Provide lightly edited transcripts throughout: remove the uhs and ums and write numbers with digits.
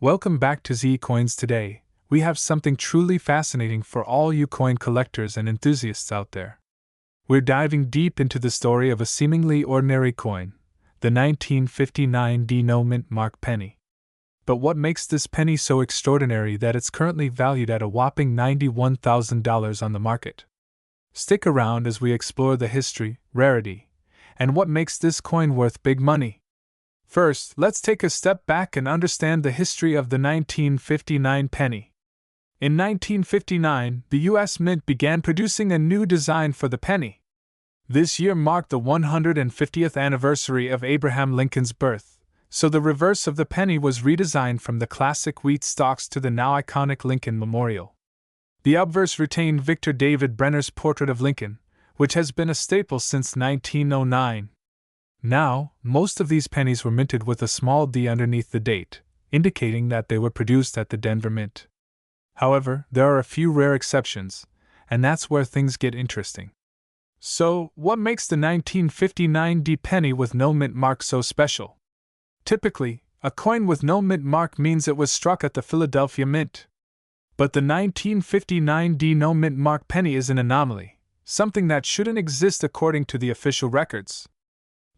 Welcome back to Z Coins. Today, we have something truly fascinating for all you coin collectors and enthusiasts out there. We're diving deep into the story of a seemingly ordinary coin, the 1959 Denom mint mark penny. But what makes this penny so extraordinary that it's currently valued at a whopping $91,000 on the market? Stick around as we explore the history, rarity, and what makes this coin worth big money. First, let's take a step back and understand the history of the 1959 penny. In 1959, the U.S. Mint began producing a new design for the penny. This year marked the 150th anniversary of Abraham Lincoln's birth, so the reverse of the penny was redesigned from the classic wheat stalks to the now iconic Lincoln Memorial. The obverse retained Victor David Brenner's portrait of Lincoln, which has been a staple since 1909. Now, most of these pennies were minted with a small d underneath the date, indicating that they were produced at the Denver Mint. However, there are a few rare exceptions, and that's where things get interesting. So, what makes the 1959 D penny with no mint mark so special? Typically, a coin with no mint mark means it was struck at the Philadelphia Mint. But the 1959 D no mint mark penny is an anomaly, something that shouldn't exist according to the official records.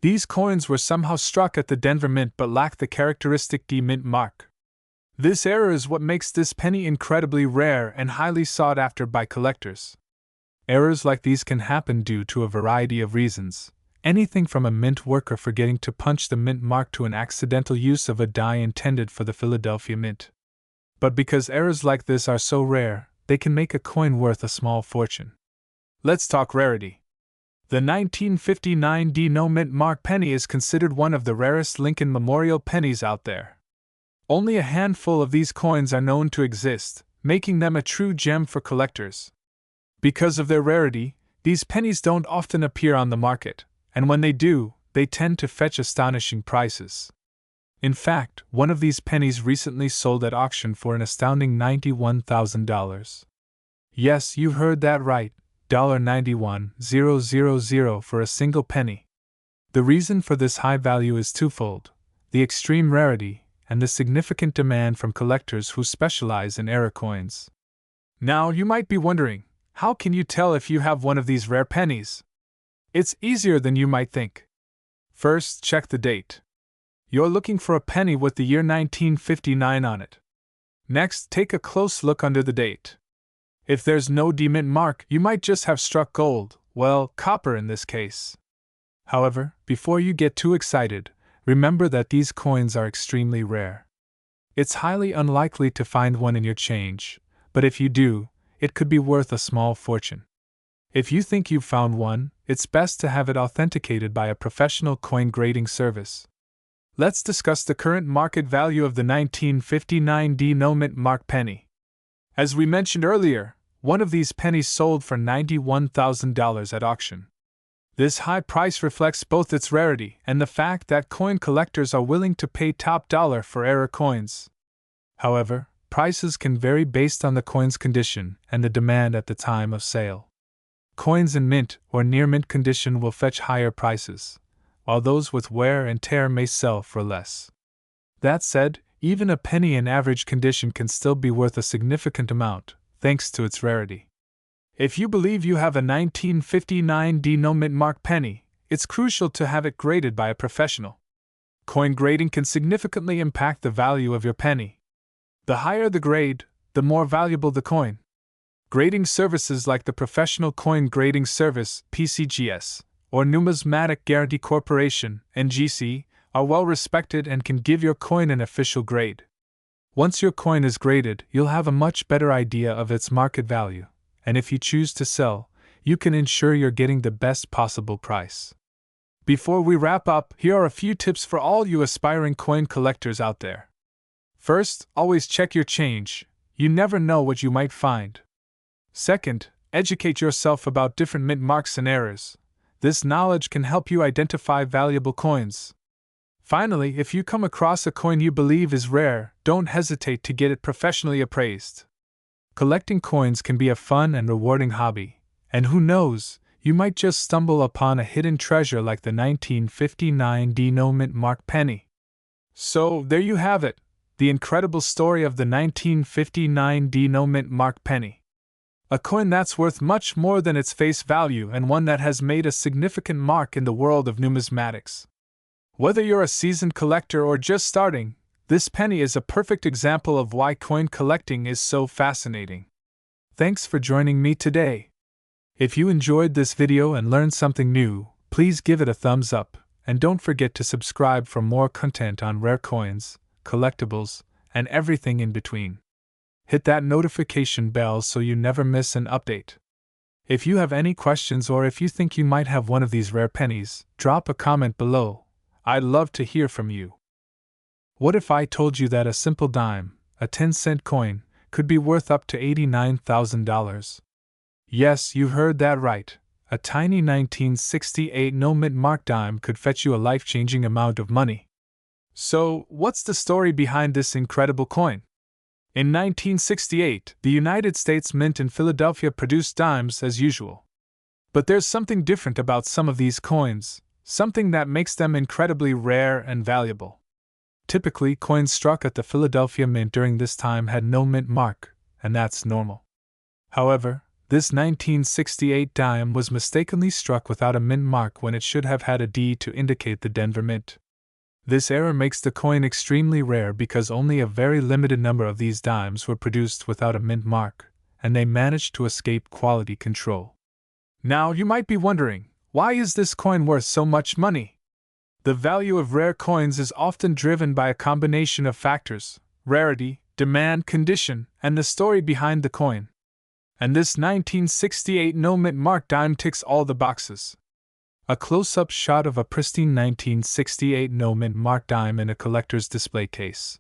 These coins were somehow struck at the Denver Mint but lack the characteristic D mint mark. This error is what makes this penny incredibly rare and highly sought after by collectors. Errors like these can happen due to a variety of reasons, anything from a mint worker forgetting to punch the mint mark to an accidental use of a die intended for the Philadelphia Mint. But because errors like this are so rare, they can make a coin worth a small fortune. Let's talk rarity. The 1959 Denom mint mark penny is considered one of the rarest Lincoln Memorial pennies out there. Only a handful of these coins are known to exist, making them a true gem for collectors. Because of their rarity, these pennies don't often appear on the market, and when they do, they tend to fetch astonishing prices. In fact, one of these pennies recently sold at auction for an astounding $91,000. Yes, you heard that right. $91,000 for a single penny. The reason for this high value is twofold: the extreme rarity and the significant demand from collectors who specialize in error coins. Now, you might be wondering, how can you tell if you have one of these rare pennies? It's easier than you might think. First, check the date. You're looking for a penny with the year 1959 on it. Next, take a close look under the date. If there's no D mint mark, you might just have struck gold, well, copper in this case. However, before you get too excited, remember that these coins are extremely rare. It's highly unlikely to find one in your change, but if you do, it could be worth a small fortune. If you think you've found one, it's best to have it authenticated by a professional coin grading service. Let's discuss the current market value of the 1959 Denom mint mark penny. As we mentioned earlier, one of these pennies sold for $91,000 at auction. This high price reflects both its rarity and the fact that coin collectors are willing to pay top dollar for error coins. However, prices can vary based on the coin's condition and the demand at the time of sale. Coins in mint or near mint condition will fetch higher prices, while those with wear and tear may sell for less. That said, even a penny in average condition can still be worth a significant amount, thanks to its rarity. If you believe you have a 1959 Denom mint mark penny, it's crucial to have it graded by a professional. Coin grading can significantly impact the value of your penny. The higher the grade, the more valuable the coin. Grading services like the Professional Coin Grading Service (PCGS) or Numismatic Guarantee Corporation (NGC) are well respected and can give your coin an official grade. Once your coin is graded, you'll have a much better idea of its market value, and if you choose to sell, you can ensure you're getting the best possible price. Before we wrap up, here are a few tips for all you aspiring coin collectors out there. First, always check your change. You never know what you might find. Second, educate yourself about different mint marks and errors. This knowledge can help you identify valuable coins. Finally, if you come across a coin you believe is rare, don't hesitate to get it professionally appraised. Collecting coins can be a fun and rewarding hobby, and who knows, you might just stumble upon a hidden treasure like the 1959 Denom mint mark penny. So, there you have it. the incredible story of the 1959 Denom mint mark penny. A coin that's worth much more than its face value and one that has made a significant mark in the world of numismatics. Whether you're a seasoned collector or just starting, this penny is a perfect example of why coin collecting is so fascinating. Thanks for joining me today. If you enjoyed this video and learned something new, please give it a thumbs up, and don't forget to subscribe for more content on rare coins, collectibles, and everything in between. Hit that notification bell so you never miss an update. If you have any questions or if you think you might have one of these rare pennies, drop a comment below. I'd love to hear from you. What if I told you that a simple dime, a 10-cent coin, could be worth up to $89,000? Yes, you heard that right. A tiny 1968 no-mint mark dime could fetch you a life-changing amount of money. So, what's the story behind this incredible coin? In 1968, the United States Mint in Philadelphia produced dimes as usual. But there's something different about some of these coins, something that makes them incredibly rare and valuable. Typically, coins struck at the Philadelphia Mint during this time had no mint mark, and that's normal. However, this 1968 dime was mistakenly struck without a mint mark when it should have had a D to indicate the Denver Mint. This error makes the coin extremely rare because only a very limited number of these dimes were produced without a mint mark, and they managed to escape quality control. Now, you might be wondering, why is this coin worth so much money? The value of rare coins is often driven by a combination of factors: rarity, demand, condition, and the story behind the coin. And this 1968 no-mint mark dime ticks all the boxes. A close-up shot of a pristine 1968 no-mint mark dime in a collector's display case,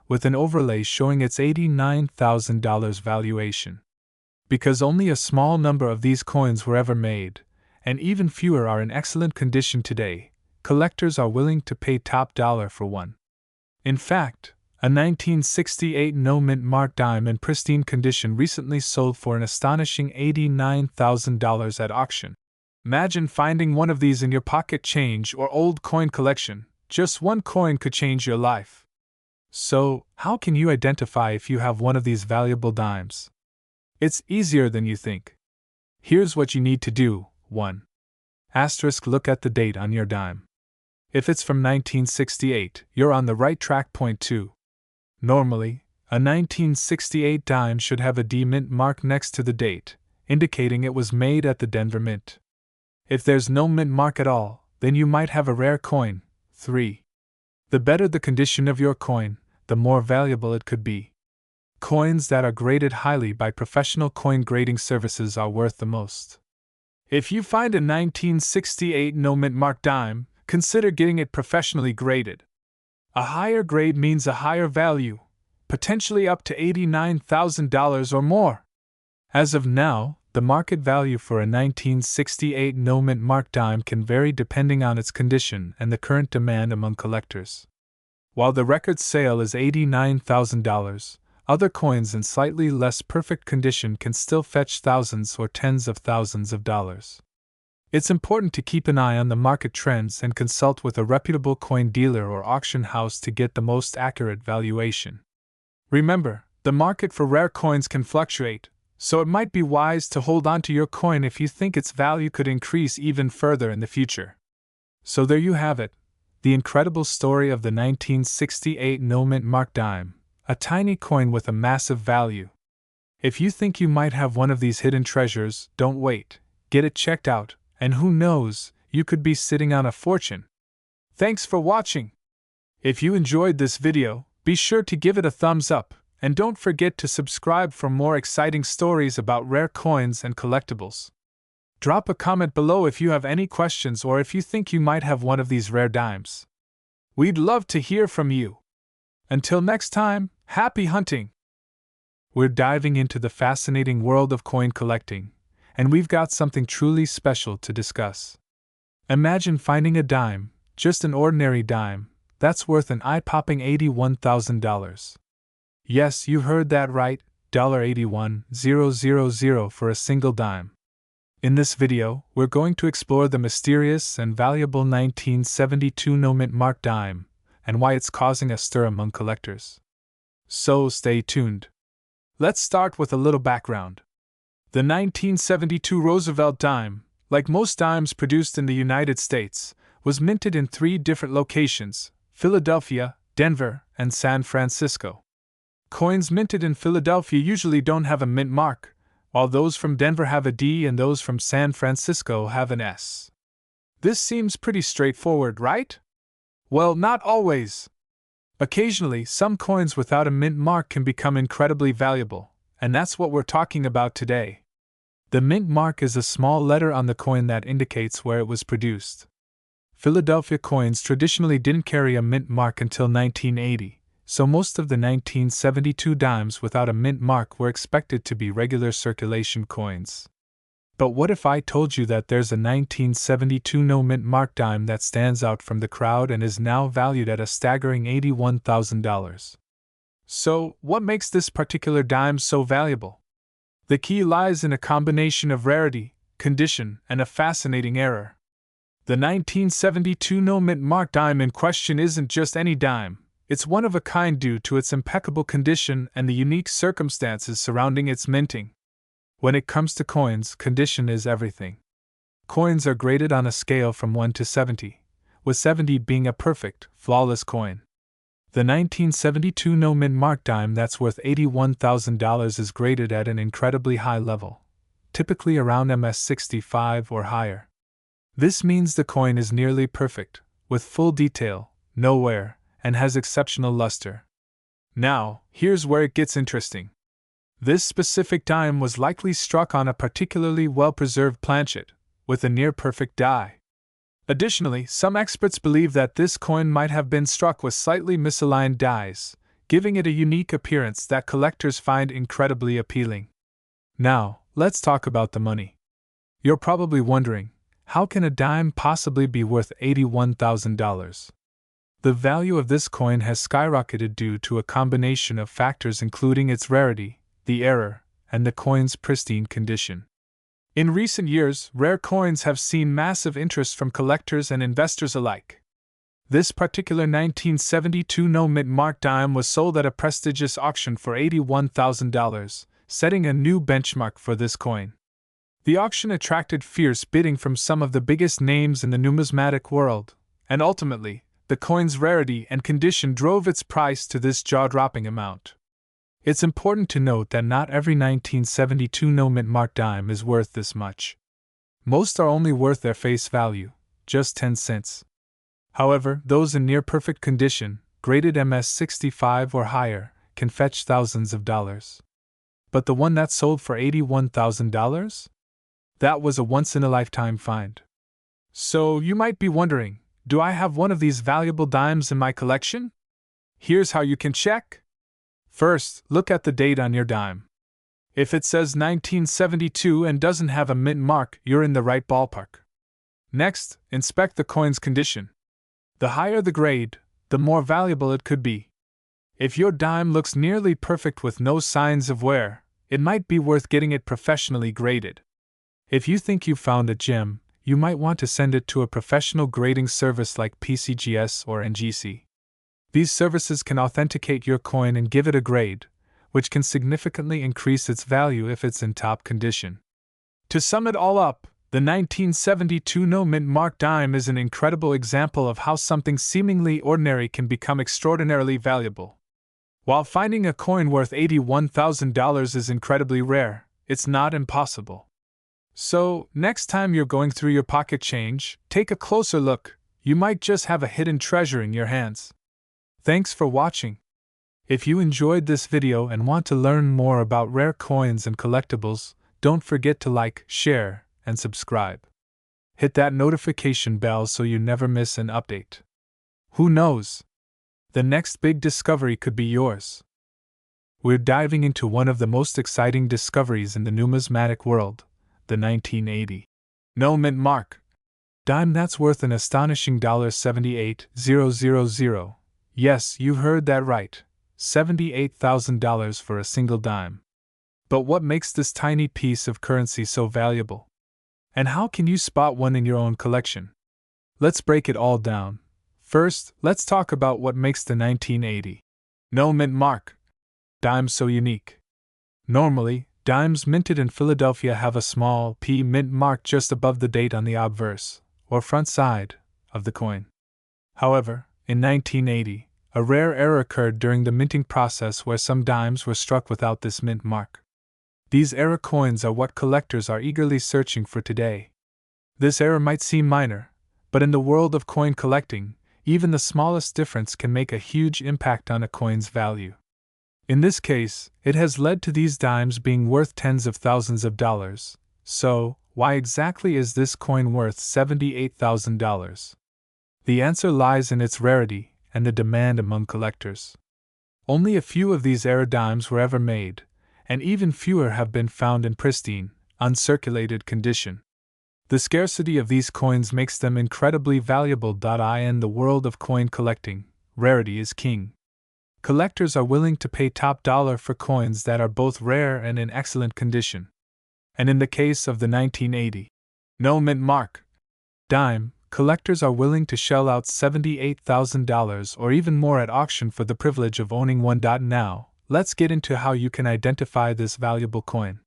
with an overlay showing its $89,000 valuation. Because only a small number of these coins were ever made, and even fewer are in excellent condition today, collectors are willing to pay top dollar for one. In fact, a 1968 no-mint mark dime in pristine condition recently sold for an astonishing $89,000 at auction. Imagine finding one of these in your pocket change or old coin collection. Just one coin could change your life. So, how can you identify if you have one of these valuable dimes? It's easier than you think. Here's what you need to do. 1. Look at the date on your dime. If it's from 1968, you're on the right track. 2. Normally, a 1968 dime should have a D mint mark next to the date, indicating it was made at the Denver Mint. If there's no mint mark at all, then you might have a rare coin. 3. The better the condition of your coin, the more valuable it could be. Coins that are graded highly by professional coin grading services are worth the most. If you find a 1968 no mint mark dime, consider getting it professionally graded. A higher grade means a higher value, potentially up to $89,000 or more. As of now, the market value for a 1968 no-mint mark dime can vary depending on its condition and the current demand among collectors. While the record sale is $89,000, other coins in slightly less perfect condition can still fetch thousands or tens of thousands of dollars. It's important to keep an eye on the market trends and consult with a reputable coin dealer or auction house to get the most accurate valuation. Remember, the market for rare coins can fluctuate, so it might be wise to hold on to your coin if you think its value could increase even further in the future. So there you have it, the incredible story of the 1968 no-mint mark dime, a tiny coin with a massive value. If you think you might have one of these hidden treasures, don't wait, get it checked out, and who knows, you could be sitting on a fortune. Thanks for watching. If you enjoyed this video, be sure to give it a thumbs up. And don't forget to subscribe for more exciting stories about rare coins and collectibles. Drop a comment below if you have any questions or if you think you might have one of these rare dimes. We'd love to hear from you. Until next time, happy hunting! We're diving into the fascinating world of coin collecting, and we've got something truly special to discuss. Imagine finding a dime, just an ordinary dime, that's worth an eye-popping $81,000. Yes, you heard that right, $81,000 for a single dime. In this video, we're going to explore the mysterious and valuable 1972 no-mint mark dime, and why it's causing a stir among collectors. So stay tuned. Let's start with a little background. The 1972 Roosevelt dime, like most dimes produced in the United States, was minted in 3 different locations: Philadelphia, Denver, and San Francisco. Coins minted in Philadelphia usually don't have a mint mark, while those from Denver have a D and those from San Francisco have an S. This seems pretty straightforward, right? Well, not always. Occasionally, some coins without a mint mark can become incredibly valuable, and that's what we're talking about today. The mint mark is a small letter on the coin that indicates where it was produced. Philadelphia coins traditionally didn't carry a mint mark until 1980, so most of the 1972 dimes without a mint mark were expected to be regular circulation coins. But what if I told you that there's a 1972 no mint mark dime that stands out from the crowd and is now valued at a staggering $81,000? So, what makes this particular dime so valuable? The key lies in a combination of rarity, condition, and a fascinating error. The 1972 no mint mark dime in question isn't just any dime, it's one of a kind due to its impeccable condition and the unique circumstances surrounding its minting. When it comes to coins, condition is everything. Coins are graded on a scale from 1 to 70, with 70 being a perfect, flawless coin. The 1972 no mint mark dime that's worth $81,000 is graded at an incredibly high level, typically around MS65 or higher. This means the coin is nearly perfect, with full detail, no wear, and has exceptional luster. Now, here's where it gets interesting. This specific dime was likely struck on a particularly well-preserved planchet, with a near-perfect die. Additionally, some experts believe that this coin might have been struck with slightly misaligned dies, giving it a unique appearance that collectors find incredibly appealing. Now, let's talk about the money. You're probably wondering, how can a dime possibly be worth $81,000? The value of this coin has skyrocketed due to a combination of factors including its rarity, the error, and the coin's pristine condition. In recent years, rare coins have seen massive interest from collectors and investors alike. This particular 1972 no mint mark dime was sold at a prestigious auction for $81,000, setting a new benchmark for this coin. The auction attracted fierce bidding from some of the biggest names in the numismatic world, and ultimately, the coin's rarity and condition drove its price to this jaw-dropping amount. It's important to note that not every 1972 no mint mark dime is worth this much. Most are only worth their face value, just 10 cents. However, those in near-perfect condition, graded MS65 or higher, can fetch thousands of dollars. But the one that sold for $81,000? That was a once-in-a-lifetime find. So you might be wondering, do I have one of these valuable dimes in my collection? Here's how you can check. First, look at the date on your dime. If it says 1972 and doesn't have a mint mark, you're in the right ballpark. Next, inspect the coin's condition. The higher the grade, the more valuable it could be. If your dime looks nearly perfect with no signs of wear, it might be worth getting it professionally graded. If you think you've found a gem, you might want to send it to a professional grading service like PCGS or NGC. These services can authenticate your coin and give it a grade, which can significantly increase its value if it's in top condition. To sum it all up, the 1972 no mint mark dime is an incredible example of how something seemingly ordinary can become extraordinarily valuable. While finding a coin worth $81,000 is incredibly rare, it's not impossible. So, next time you're going through your pocket change, take a closer look. You might just have a hidden treasure in your hands. Thanks for watching. If you enjoyed this video and want to learn more about rare coins and collectibles, don't forget to like, share, and subscribe. Hit that notification bell so you never miss an update. Who knows? The next big discovery could be yours. We're diving into one of the most exciting discoveries in the numismatic world, the 1980 no mint mark dime that's worth an astonishing $78,000. Yes, you heard that right, $78,000 for a single dime. But what makes this tiny piece of currency so valuable? And how can you spot one in your own collection? Let's break it all down. First, let's talk about what makes the 1980 no mint mark Dimes so unique. Normally, dimes minted in Philadelphia have a small P mint mark just above the date on the obverse, or front side, of the coin. However, in 1980, a rare error occurred during the minting process where some dimes were struck without this mint mark. These error coins are what collectors are eagerly searching for today. This error might seem minor, but in the world of coin collecting, even the smallest difference can make a huge impact on a coin's value. In this case, it has led to these dimes being worth tens of thousands of dollars. So, why exactly is this coin worth $78,000? The answer lies in its rarity and the demand among collectors. Only a few of these error dimes were ever made, and even fewer have been found in pristine, uncirculated condition. The scarcity of these coins makes them incredibly valuable. In the world of coin collecting, rarity is king. Collectors are willing to pay top dollar for coins that are both rare and in excellent condition. And in the case of the 1980 no mint mark dime, collectors are willing to shell out $78,000 or even more at auction for the privilege of owning one. Now, let's get into how you can identify this valuable coin.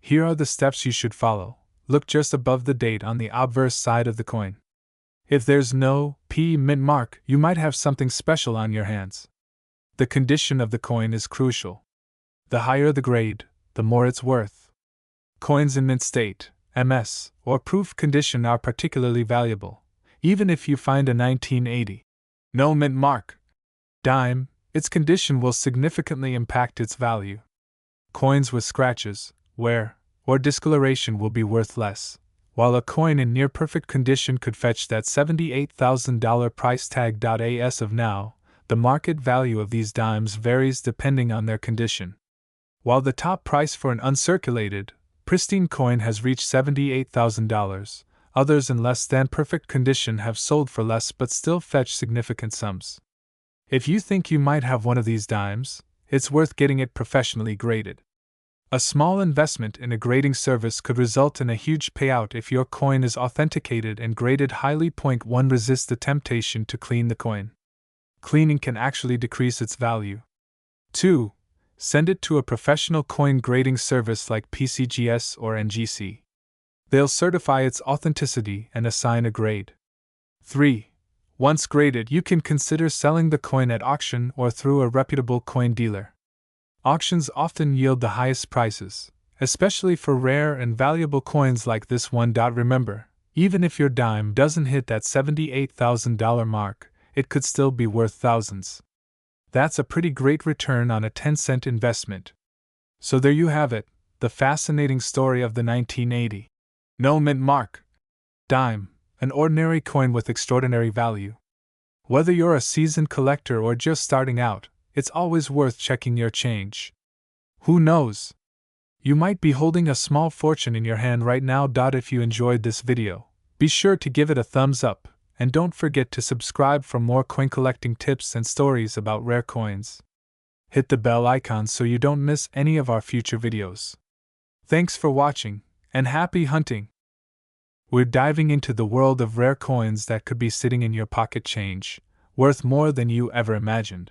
Here are the steps you should follow. Look just above the date on the obverse side of the coin. If there's no P mint mark, you might have something special on your hands. The condition of the coin is crucial. The higher the grade, the more it's worth. Coins in mint state, MS, or proof condition are particularly valuable. Even if you find a 1980 no mint mark dime, its condition will significantly impact its value. Coins with scratches, wear, or discoloration will be worth less, while a coin in near perfect condition could fetch that $78,000 price tag. As of now, the market value of these dimes varies depending on their condition. While the top price for an uncirculated, pristine coin has reached $78,000, others in less than perfect condition have sold for less but still fetch significant sums. If you think you might have one of these dimes, it's worth getting it professionally graded. A small investment in a grading service could result in a huge payout if your coin is authenticated and graded highly. 1. Resist the temptation to clean the coin. Cleaning can actually decrease its value. 2. Send it to a professional coin grading service like PCGS or NGC. They'll certify its authenticity and assign a grade. 3. Once graded, you can consider selling the coin at auction or through a reputable coin dealer. Auctions often yield the highest prices, especially for rare and valuable coins like this one. Remember, even if your dime doesn't hit that $78,000 mark, it could still be worth thousands. That's a pretty great return on a 10-cent investment. So there you have it, the fascinating story of the 1980 no mint mark dime, an ordinary coin with extraordinary value. Whether you're a seasoned collector or just starting out, it's always worth checking your change. Who knows? You might be holding a small fortune in your hand right now. If you enjoyed this video, be sure to give it a thumbs up, and don't forget to subscribe for more coin collecting tips and stories about rare coins. Hit the bell icon so you don't miss any of our future videos. Thanks for watching, and happy hunting! We're diving into the world of rare coins that could be sitting in your pocket change, worth more than you ever imagined.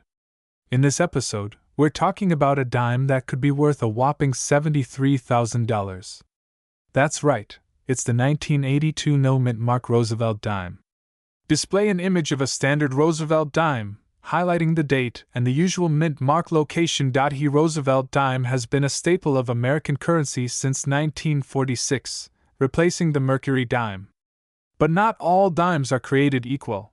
In this episode, we're talking about a dime that could be worth a whopping $73,000. That's right, it's the 1982 no mint mark Roosevelt dime. Display an image of a standard Roosevelt dime, highlighting the date and the usual mint mark location. The Roosevelt dime has been a staple of American currency since 1946, replacing the Mercury dime. But not all dimes are created equal.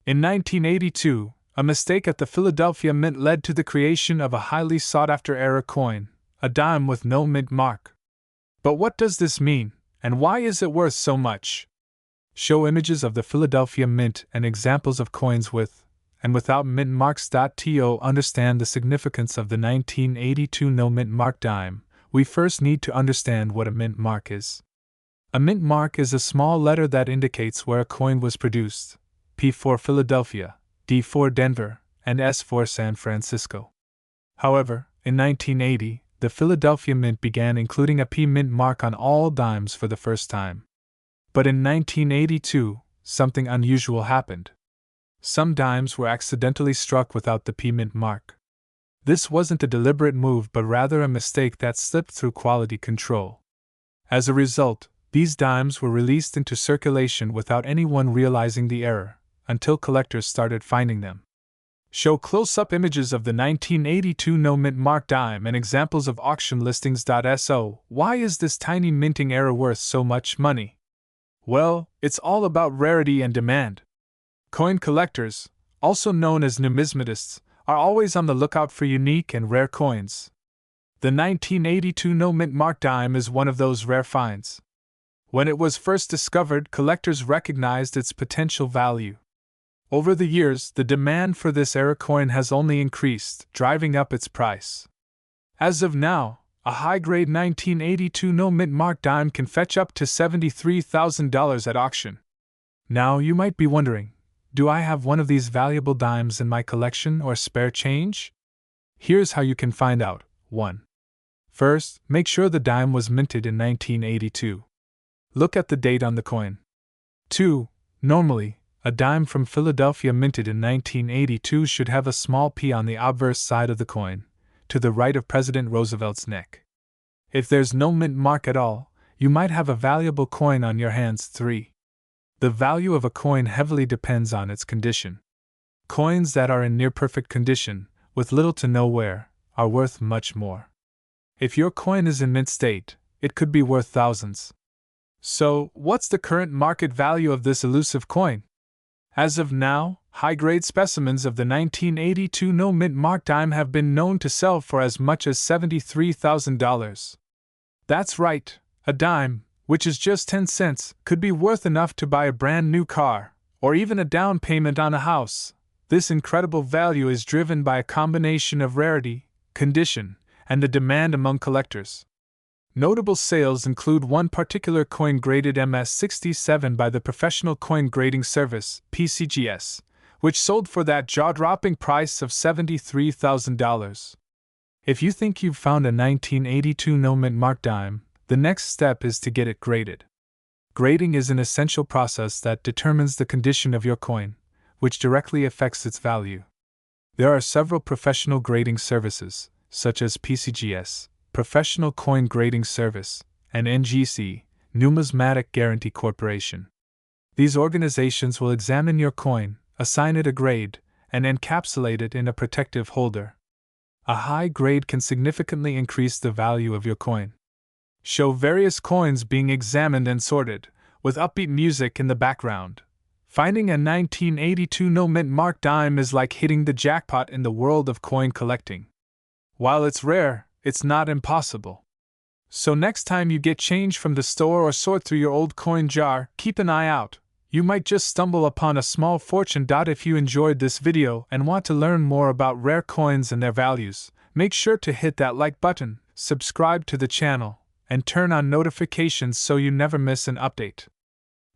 In 1982, a mistake at the Philadelphia Mint led to the creation of a highly sought-after error coin, a dime with no mint mark. But what does this mean, and why is it worth so much? Show images of the Philadelphia Mint and examples of coins with and without mint marks. To understand the significance of the 1982 no mint mark dime, we first need to understand what a mint mark is. A mint mark is a small letter that indicates where a coin was produced: P for Philadelphia, D for Denver, and S for San Francisco. However, in 1980, the Philadelphia Mint began including a P mint mark on all dimes for the first time. But in 1982, something unusual happened. Some dimes were accidentally struck without the P mint mark. This wasn't a deliberate move but rather a mistake that slipped through quality control. As a result, these dimes were released into circulation without anyone realizing the error, until collectors started finding them. Show close-up images of the 1982 no-mint mark dime and examples of auction listings. So, why is this tiny minting error worth so much money? Well, it's all about rarity and demand. Coin collectors, also known as numismatists, are always on the lookout for unique and rare coins. The 1982 no-mint mark dime is one of those rare finds. When it was first discovered, collectors recognized its potential value. Over the years, the demand for this era coin has only increased, driving up its price. As of now, a high-grade 1982 no-mint mark dime can fetch up to $73,000 at auction. Now you might be wondering, do I have one of these valuable dimes in my collection or spare change? Here's how you can find out. 1. First, make sure the dime was minted in 1982. Look at the date on the coin. 2. Normally, a dime from Philadelphia minted in 1982 should have a small P on the obverse side of the coin, to the right of President Roosevelt's neck. If there's no mint mark at all, you might have a valuable coin on your hands. 3. The value of a coin heavily depends on its condition. Coins that are in near-perfect condition, with little to no wear, are worth much more. If your coin is in mint state, it could be worth thousands. So, what's the current market value of this elusive coin? As of now, high-grade specimens of the 1982 no-mint mark dime have been known to sell for as much as $73,000. That's right, a dime, which is just 10 cents, could be worth enough to buy a brand new car, or even a down payment on a house. This incredible value is driven by a combination of rarity, condition, and the demand among collectors. Notable sales include one particular coin graded MS-67 by the Professional Coin Grading Service, PCGS, which sold for that jaw-dropping price of $73,000. If you think you've found a 1982 no-mint mark dime, the next step is to get it graded. Grading is an essential process that determines the condition of your coin, which directly affects its value. There are several professional grading services, such as PCGS, Professional Coin Grading Service, and NGC, Numismatic Guarantee Corporation. These organizations will examine your coin, assign it a grade, and encapsulate it in a protective holder. A high grade can significantly increase the value of your coin. Show various coins being examined and sorted, with upbeat music in the background. Finding a 1982 no-mint mark dime is like hitting the jackpot in the world of coin collecting. While it's rare, it's not impossible. So next time you get change from the store or sort through your old coin jar, keep an eye out. You might just stumble upon a small fortune. If you enjoyed this video and want to learn more about rare coins and their values, make sure to hit that like button, subscribe to the channel, and turn on notifications so you never miss an update.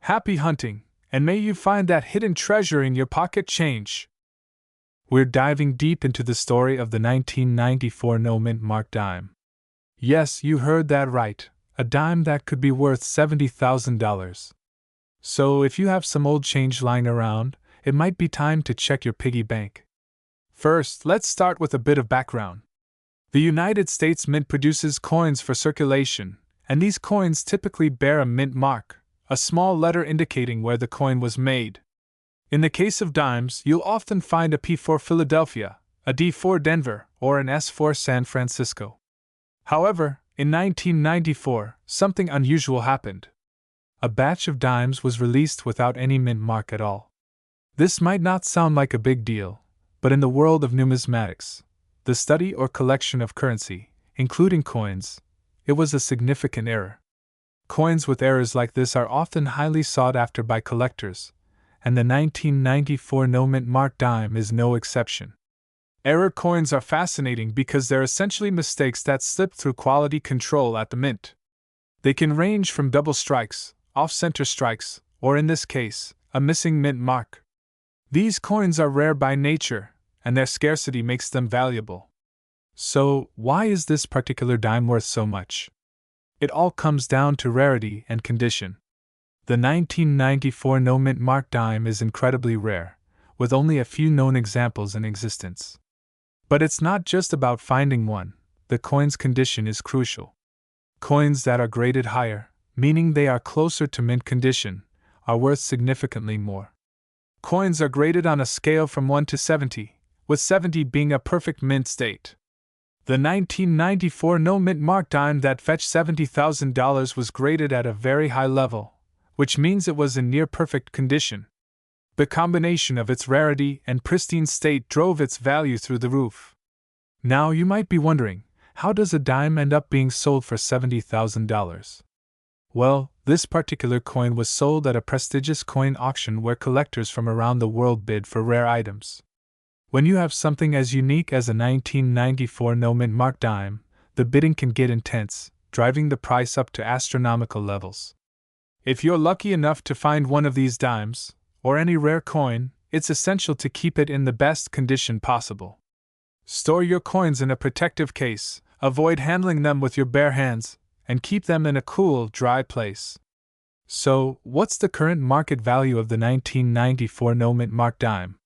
Happy hunting, and may you find that hidden treasure in your pocket change. We're diving deep into the story of the 1994 no-mint mark dime. Yes, you heard that right, a dime that could be worth $70,000. So if you have some old change lying around, it might be time to check your piggy bank. First, let's start with a bit of background. The United States Mint produces coins for circulation, and these coins typically bear a mint mark, a small letter indicating where the coin was made. In the case of dimes, you'll often find a P for Philadelphia, a D for Denver, or an S for San Francisco. However, in 1994, something unusual happened. A batch of dimes was released without any mint mark at all. This might not sound like a big deal, but in the world of numismatics, the study or collection of currency, including coins, it was a significant error. Coins with errors like this are often highly sought after by collectors, and the 1994 no-mint mark dime is no exception. Error coins are fascinating because they're essentially mistakes that slip through quality control at the mint. They can range from double strikes, off-center strikes, or in this case, a missing mint mark. These coins are rare by nature, and their scarcity makes them valuable. So, why is this particular dime worth so much? It all comes down to rarity and condition. The 1994 no-mint mark dime is incredibly rare, with only a few known examples in existence. But it's not just about finding one, the coin's condition is crucial. Coins that are graded higher, meaning they are closer to mint condition, are worth significantly more. Coins are graded on a scale from 1 to 70, with 70 being a perfect mint state. The 1994 no-mint mark dime that fetched $70,000 was graded at a very high level, which means it was in near-perfect condition. The combination of its rarity and pristine state drove its value through the roof. Now you might be wondering, how does a dime end up being sold for $70,000? Well, this particular coin was sold at a prestigious coin auction where collectors from around the world bid for rare items. When you have something as unique as a 1994 no-mint mark dime, the bidding can get intense, driving the price up to astronomical levels. If you're lucky enough to find one of these dimes, or any rare coin, it's essential to keep it in the best condition possible. Store your coins in a protective case, avoid handling them with your bare hands, and keep them in a cool, dry place. So, what's the current market value of the 1994 no-mint mark dime?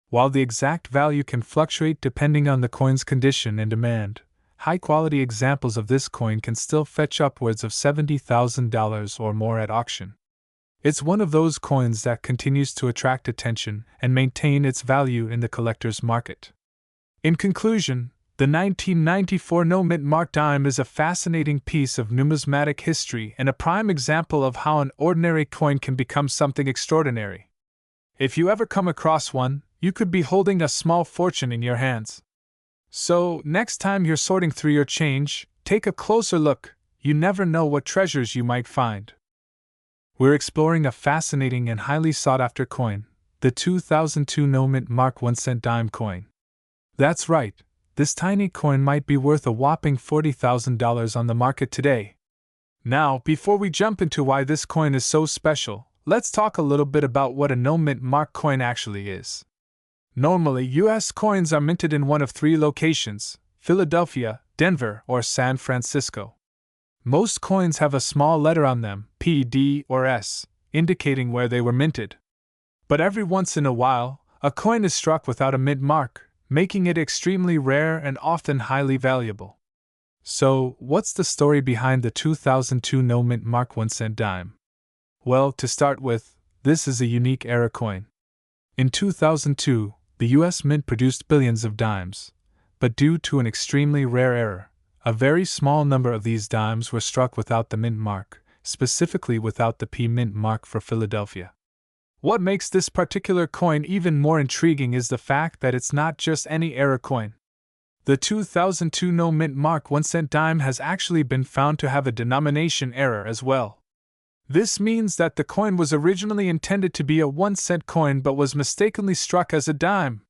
While the exact value can fluctuate depending on the coin's condition and demand, high-quality examples of this coin can still fetch upwards of $70,000 or more at auction. It's one of those coins that continues to attract attention and maintain its value in the collector's market. In conclusion, the 1994 no-mint mark dime is a fascinating piece of numismatic history and a prime example of how an ordinary coin can become something extraordinary. If you ever come across one, you could be holding a small fortune in your hands. So, next time you're sorting through your change, take a closer look. You never know what treasures you might find. We're exploring a fascinating and highly sought-after coin, the 2002 no-mint mark 1-cent dime coin. That's right, this tiny coin might be worth a whopping $40,000 on the market today. Now, before we jump into why this coin is so special, let's talk a little bit about what a no-mint mark coin actually is. Normally, U.S. coins are minted in one of three locations: Philadelphia, Denver, or San Francisco. Most coins have a small letter on them, P, D, or S, indicating where they were minted. But every once in a while, a coin is struck without a mint mark, making it extremely rare and often highly valuable. So, what's the story behind the 2002 no-mint mark 1-cent dime? Well, to start with, this is a unique era coin. In 2002, the U.S. Mint produced billions of dimes, but due to an extremely rare error, a very small number of these dimes were struck without the mint mark, specifically without the P mint mark for Philadelphia. What makes this particular coin even more intriguing is the fact that it's not just any era coin. The 2002 no-mint mark 1-cent dime has actually been found to have a denomination error as well. This means that the coin was originally intended to be a 1-cent coin but was mistakenly struck as a dime.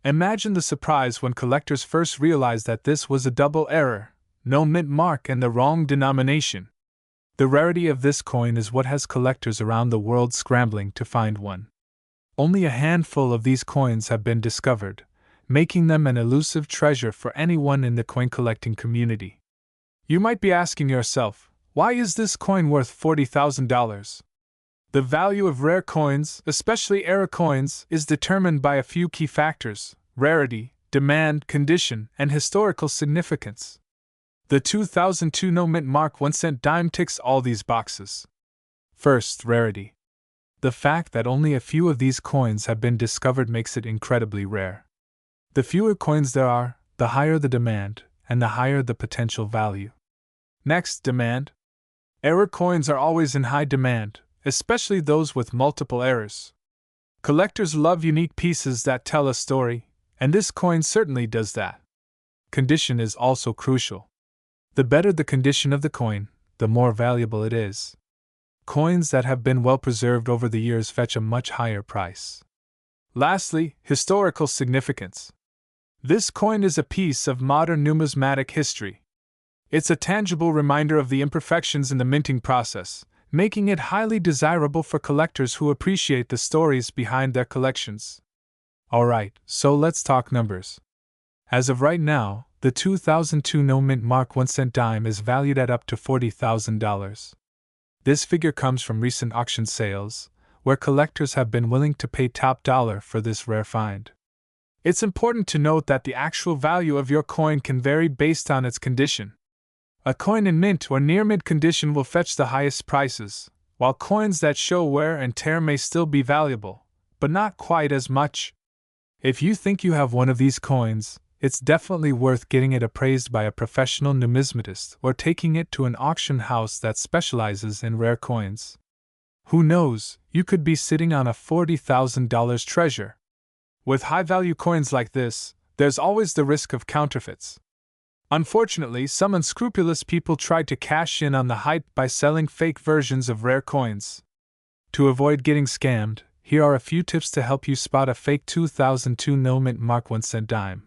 Imagine the surprise when collectors first realized that this was a double error, no mint mark and the wrong denomination. The rarity of this coin is what has collectors around the world scrambling to find one. Only a handful of these coins have been discovered, making them an elusive treasure for anyone in the coin collecting community. You might be asking yourself, why is this coin worth $40,000? The value of rare coins, especially era coins, is determined by a few key factors: rarity, demand, condition, and historical significance. The 2002 no-mint mark 1-cent dime ticks all these boxes. First, rarity. The fact that only a few of these coins have been discovered makes it incredibly rare. The fewer coins there are, the higher the demand, and the higher the potential value. Next, demand. Error coins are always in high demand, especially those with multiple errors. Collectors love unique pieces that tell a story, and this coin certainly does that. Condition is also crucial. The better the condition of the coin, the more valuable it is. Coins that have been well preserved over the years fetch a much higher price. Lastly, historical significance. This coin is a piece of modern numismatic history. It's a tangible reminder of the imperfections in the minting process, making it highly desirable for collectors who appreciate the stories behind their collections. Alright, so let's talk numbers. As of right now, the 2002 no-mint mark 1-cent dime is valued at up to $40,000. This figure comes from recent auction sales, where collectors have been willing to pay top dollar for this rare find. It's important to note that the actual value of your coin can vary based on its condition. A coin in mint or near mint condition will fetch the highest prices, while coins that show wear and tear may still be valuable, but not quite as much. If you think you have one of these coins, it's definitely worth getting it appraised by a professional numismatist or taking it to an auction house that specializes in rare coins. Who knows, you could be sitting on a $40,000 treasure. With high-value coins like this, there's always the risk of counterfeits. Unfortunately, some unscrupulous people try to cash in on the hype by selling fake versions of rare coins. To avoid getting scammed, here are a few tips to help you spot a fake 2002 no mint mark 1 cent dime.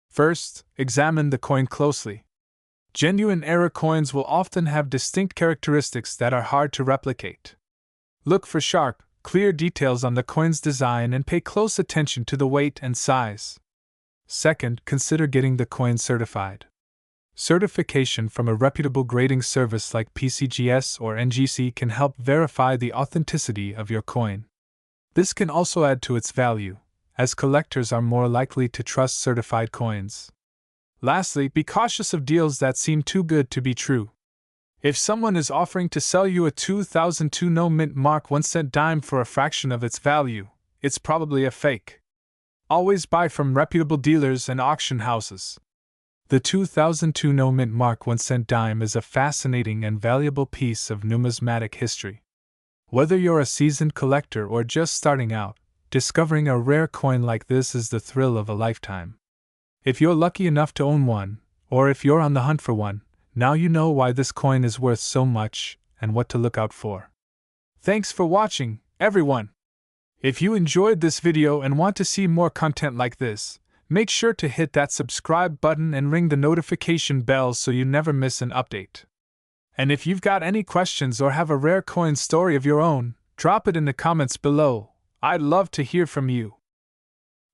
First, examine the coin closely. Genuine error coins will often have distinct characteristics that are hard to replicate. Look for sharp, clear details on the coin's design and pay close attention to the weight and size. Second, consider getting the coin certified. Certification from a reputable grading service like PCGS or NGC can help verify the authenticity of your coin. This can also add to its value, as collectors are more likely to trust certified coins. Lastly, be cautious of deals that seem too good to be true. If someone is offering to sell you a 2002 no mint mark 1 cent dime for a fraction of its value, it's probably a fake. Always buy from reputable dealers and auction houses. The 2002 no mint mark 1 cent dime is a fascinating and valuable piece of numismatic history. Whether you're a seasoned collector or just starting out, discovering a rare coin like this is the thrill of a lifetime. If you're lucky enough to own one, or if you're on the hunt for one, now you know why this coin is worth so much and what to look out for. Thanks for watching, everyone! If you enjoyed this video and want to see more content like this, make sure to hit that subscribe button and ring the notification bell so you never miss an update. And if you've got any questions or have a rare coin story of your own, drop it in the comments below. I'd love to hear from you.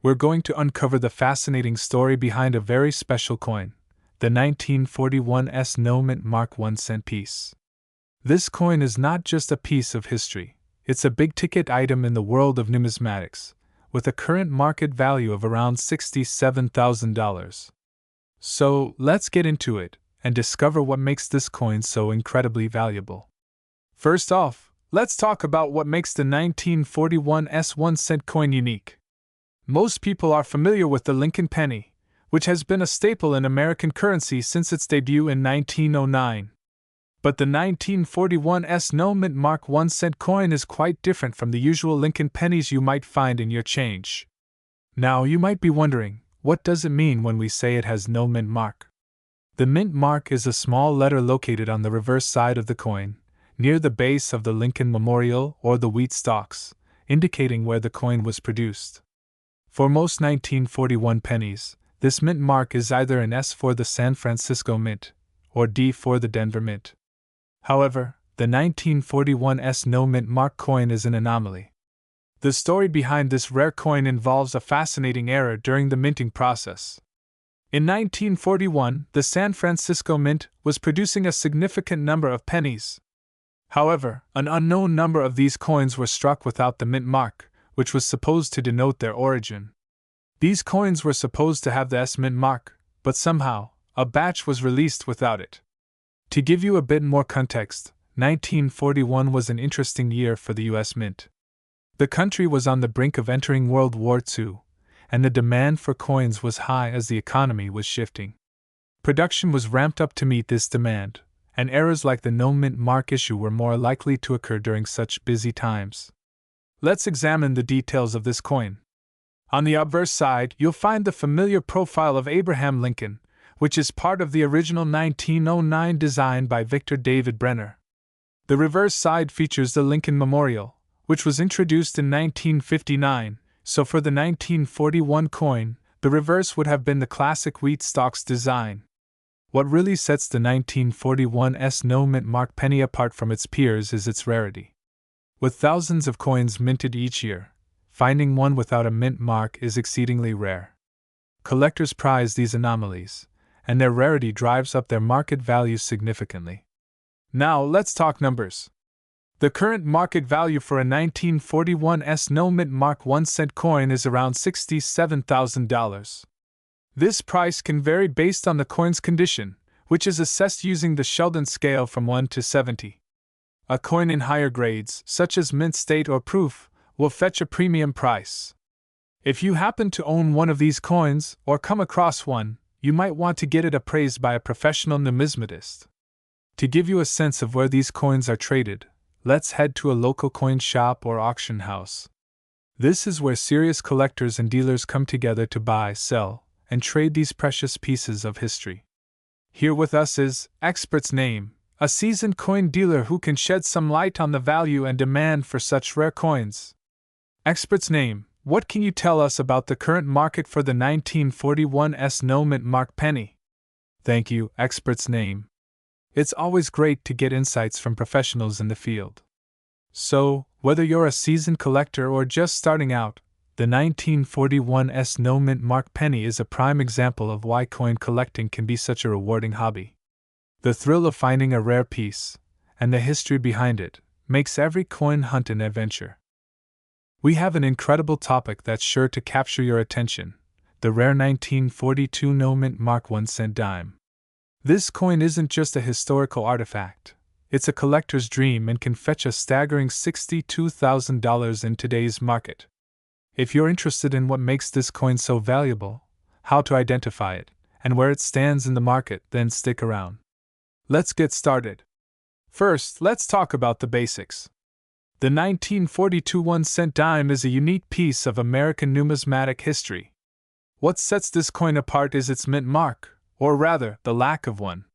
We're going to uncover the fascinating story behind a very special coin, the 1941 no mint mark 1 cent piece. This coin is not just a piece of history, it's a big-ticket item in the world of numismatics, with a current market value of around $67,000. So, let's get into it and discover what makes this coin so incredibly valuable. First off, let's talk about what makes the 1941 1 cent coin unique. Most people are familiar with the Lincoln penny, which has been a staple in American currency since its debut in 1909. But the 1941 no mint mark 1 cent coin is quite different from the usual Lincoln pennies you might find in your change. Now you might be wondering, what does it mean when we say it has no mint mark? The mint mark is a small letter located on the reverse side of the coin, near the base of the Lincoln Memorial or the wheat stalks, indicating where the coin was produced. For most 1941 pennies, this mint mark is either an S for the San Francisco Mint, or D for the Denver Mint. However, the 1941 no mint mark coin is an anomaly. The story behind this rare coin involves a fascinating error during the minting process. In 1941, the San Francisco Mint was producing a significant number of pennies. However, an unknown number of these coins were struck without the mint mark, which was supposed to denote their origin. These coins were supposed to have the S mint mark, but somehow, a batch was released without it. To give you a bit more context, 1941 was an interesting year for the US Mint. The country was on the brink of entering World War II, and the demand for coins was high as the economy was shifting. Production was ramped up to meet this demand, and errors like the no mint mark issue were more likely to occur during such busy times. Let's examine the details of this coin. On the obverse side, you'll find the familiar profile of Abraham Lincoln, which is part of the original 1909 design by Victor David Brenner. The reverse side features the Lincoln Memorial, which was introduced in 1959, so for the 1941 coin, the reverse would have been the classic wheat stalks design. What really sets the 1941 no mint mark penny apart from its peers is its rarity. With thousands of coins minted each year, finding one without a mint mark is exceedingly rare. Collectors prize these anomalies, and their rarity drives up their market value significantly. Now let's talk numbers. The current market value for a 1941 No Mint Mark 1 cent coin is around $67,000. This price can vary based on the coin's condition, which is assessed using the Sheldon scale from 1 to 70. A coin in higher grades, such as mint state or proof, will fetch a premium price. If you happen to own one of these coins, or come across one, you might want to get it appraised by a professional numismatist. To give you a sense of where these coins are traded, let's head to a local coin shop or auction house. This is where serious collectors and dealers come together to buy, sell, and trade these precious pieces of history. Here with us is Expert's Name, a seasoned coin dealer who can shed some light on the value and demand for such rare coins. Expert's Name, what can you tell us about the current market for the 1941 No Mint Mark penny? Thank you, Expert's Name. It's always great to get insights from professionals in the field. So, whether you're a seasoned collector or just starting out, the 1941 No Mint Mark penny is a prime example of why coin collecting can be such a rewarding hobby. The thrill of finding a rare piece, and the history behind it, makes every coin hunt an adventure. We have an incredible topic that's sure to capture your attention: the rare 1942 No Mint Mark 1 cent dime. This coin isn't just a historical artifact, it's a collector's dream and can fetch a staggering $62,000 in today's market. If you're interested in what makes this coin so valuable, how to identify it, and where it stands in the market, then stick around. Let's get started. First, let's talk about the basics. The 1942 1-cent dime is a unique piece of American numismatic history. What sets this coin apart is its mint mark, or rather, the lack of one.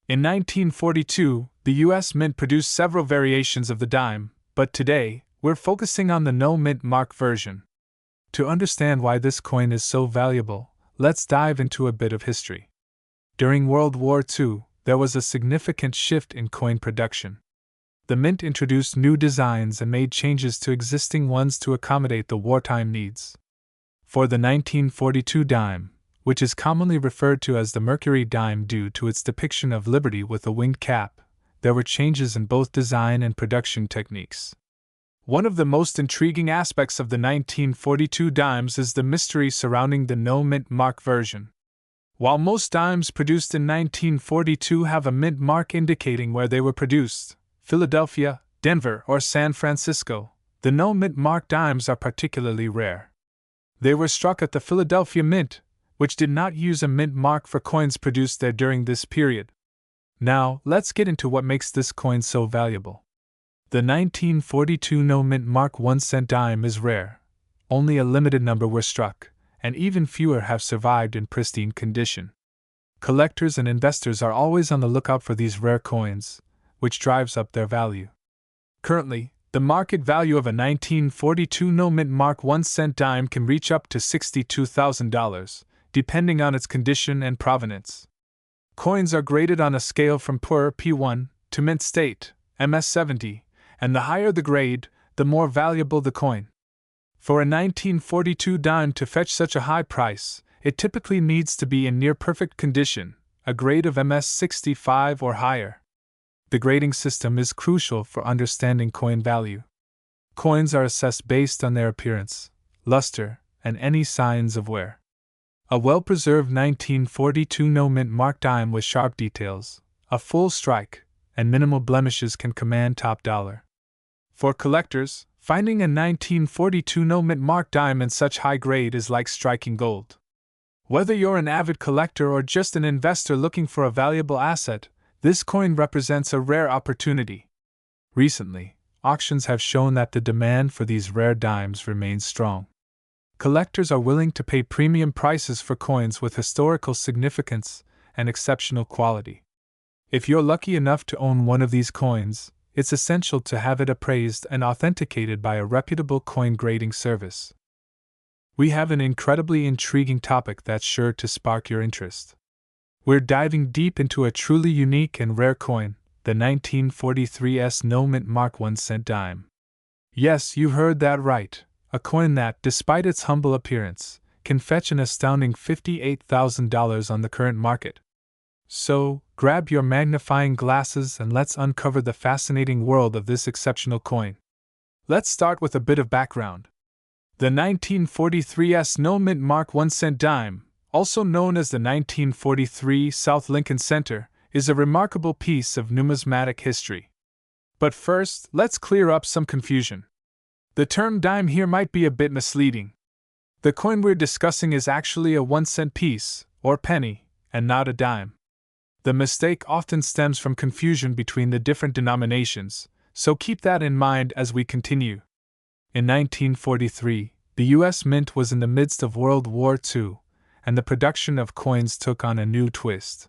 In 1942, the U.S. Mint produced several variations of the dime, but today, we're focusing on the no mint mark version. To understand why this coin is so valuable, let's dive into a bit of history. During World War II, there was a significant shift in coin production. The Mint introduced new designs and made changes to existing ones to accommodate the wartime needs. For the 1942 dime, which is commonly referred to as the Mercury dime due to its depiction of liberty with a winged cap, there were changes in both design and production techniques. One of the most intriguing aspects of the 1942 dimes is the mystery surrounding the no mint mark version. While most dimes produced in 1942 have a mint mark indicating where they were produced, Philadelphia, Denver, or San Francisco, the no mint mark dimes are particularly rare. They were struck at the Philadelphia Mint, which did not use a mint mark for coins produced there during this period. Now, let's get into what makes this coin so valuable. The 1942 no mint mark 1 cent dime is rare. Only a limited number were struck, and even fewer have survived in pristine condition. Collectors and investors are always on the lookout for these rare coins, which drives up their value. Currently, the market value of a 1942 no mint mark 1 cent dime can reach up to $62,000, depending on its condition and provenance. Coins are graded on a scale from poor P1 to mint state, MS70, and the higher the grade, the more valuable the coin. For a 1942 dime to fetch such a high price, it typically needs to be in near-perfect condition, a grade of MS65 or higher. The grading system is crucial for understanding coin value. Coins are assessed based on their appearance, luster, and any signs of wear. A well-preserved 1942 no mint mark dime with sharp details, a full strike, and minimal blemishes can command top dollar. For collectors, finding a 1942 no mint mark dime in such high grade is like striking gold. Whether you're an avid collector or just an investor looking for a valuable asset, this coin represents a rare opportunity. Recently, auctions have shown that the demand for these rare dimes remains strong. Collectors are willing to pay premium prices for coins with historical significance and exceptional quality. If you're lucky enough to own one of these coins, it's essential to have it appraised and authenticated by a reputable coin grading service. We have an incredibly intriguing topic that's sure to spark your interest. We're diving deep into a truly unique and rare coin, the 1943 no mint mark 1 cent dime. Yes, you heard that right, a coin that, despite its humble appearance, can fetch an astounding $58,000 on the current market. So, grab your magnifying glasses and let's uncover the fascinating world of this exceptional coin. Let's start with a bit of background. The 1943's No Mint Mark 1 cent dime, also known as the 1943 South Lincoln Center, is a remarkable piece of numismatic history. But first, let's clear up some confusion. The term dime here might be a bit misleading. The coin we're discussing is actually a 1 cent piece, or penny, and not a dime. The mistake often stems from confusion between the different denominations, so keep that in mind as we continue. In 1943, the U.S. Mint was in the midst of World War II, and the production of coins took on a new twist.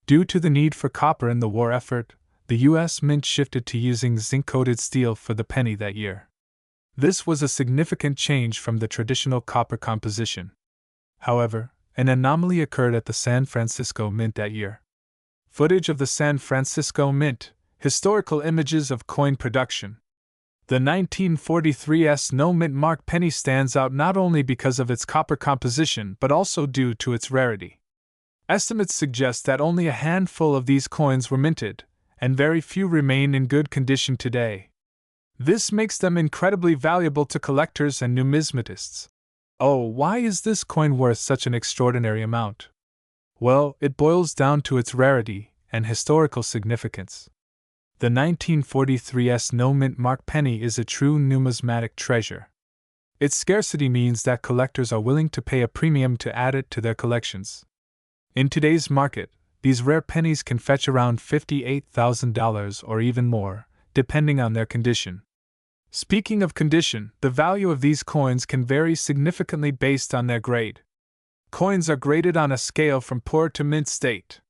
Due to the need for copper in the war effort, the U.S. Mint shifted to using zinc-coated steel for the penny that year. This was a significant change from the traditional copper composition. However, an anomaly occurred at the San Francisco Mint that year. Footage of the San Francisco Mint, historical images of coin production. The 1943's No Mint Mark penny stands out not only because of its copper composition but also due to its rarity. Estimates suggest that only a handful of these coins were minted, and very few remain in good condition today. This makes them incredibly valuable to collectors and numismatists. Oh, why is this coin worth such an extraordinary amount? Well, it boils down to its rarity and historical significance. The 1943's No Mint Mark penny is a true numismatic treasure. Its scarcity means that collectors are willing to pay a premium to add it to their collections. In today's market, these rare pennies can fetch around $58,000 or even more, depending on their condition. Speaking of condition, the value of these coins can vary significantly based on their grade. Coins are graded on a scale from poor to mint state.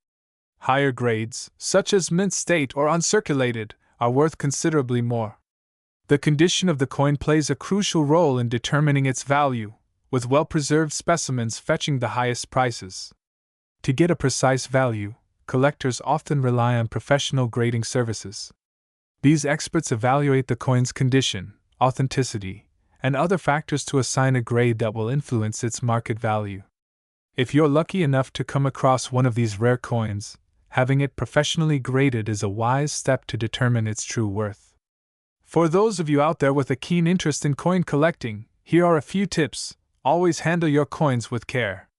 Higher grades, such as mint state or uncirculated, are worth considerably more. The condition of the coin plays a crucial role in determining its value, with well-preserved specimens fetching the highest prices. To get a precise value, collectors often rely on professional grading services. These experts evaluate the coin's condition, authenticity, and other factors to assign a grade that will influence its market value. If you're lucky enough to come across one of these rare coins, having it professionally graded is a wise step to determine its true worth. For those of you out there with a keen interest in coin collecting, here are a few tips. Always handle your coins with care.